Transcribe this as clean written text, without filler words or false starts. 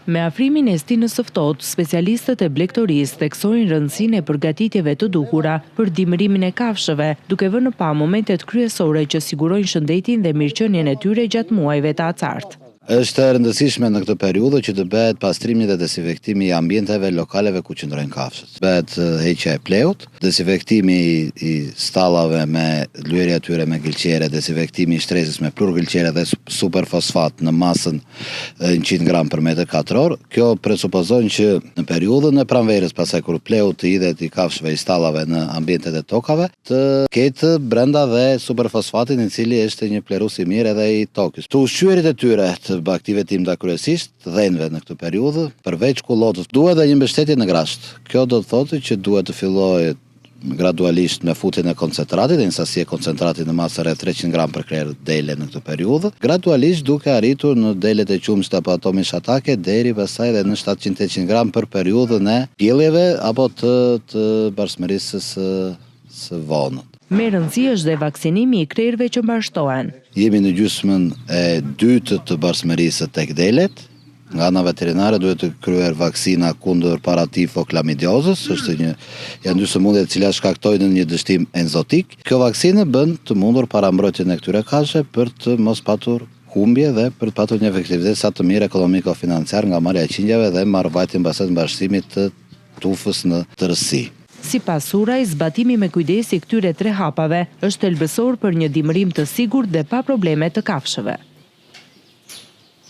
Me afrimin e stinës së ftohtë, specialistët e blegtorisë theksojnë rëndësinë e përgatitjeve të duhura për dimërimin e kafshëve, duke vënë pa momentet kryesore që sigurojnë shëndetin dhe mirëqenien e tyre gjatë muajve të acartë. Është e rëndësishme në këtë periudhë që të bëhet pastrimi dhe desinfektimi i ambienteve lokaleve ku qëndrojnë kafshët. Bëhet heqja e pleut, desinfektimi i stallave me lyerje atyre me gëlqere, desinfektimi i shtresës me plurgëlqere dhe superfosfat në masën 100 gram për metër katror. Kjo presupozon që në periudhën e pranverës, pasaj kur pleut të idhet i kafshëve i stallave në ambientet e tokave, të ketë brenda dhe superfosfatin i cili është një plerus i mirë edhe i tokës. Të ushqyerit e tyre aktive timta kryesisht dhenve në këtë periudhë, përveç kullotës, duhet dhe një mbështetje në grasht. Kjo do të thotë që duhet të fillojë gradualisht me futjen e koncentratit, një sasi e koncentratit në masë rreth 300 gram për krerë dele në këtë periudhë, gradualisht duke arritur në delet e qumshit apo ato mishatake deri pastaj edhe në 700-800 gram për periudhën e pjelljeve apo të barsëmërisë së vonët. Me rëndësi është dhe vaksinimi i krerëve që mbashtohen. Jemi në gjysmën e dytë të barsëmërisë tek delet. Nga ana veterinare duhet të kryer vaksina kundër paratifoklamidozës, janë dy sëmundje të cilat shkaktojnë një dështim enzotik. Kjo vaksinë bën të mundur parambrojtjen e këtyre kafshëve për të mos patur humbje dhe për të patur një efektivitet sa të mirë ekonomiko-financiar nga marrja e qingjave dhe marrëvajtjen mbas mbashtimit të tufës në tërësi. Sipas suraj, zbatimi me kujdes i këtyre 3 hapave është thelbësor për një dimërim të sigurt dhe pa probleme të kafshëve.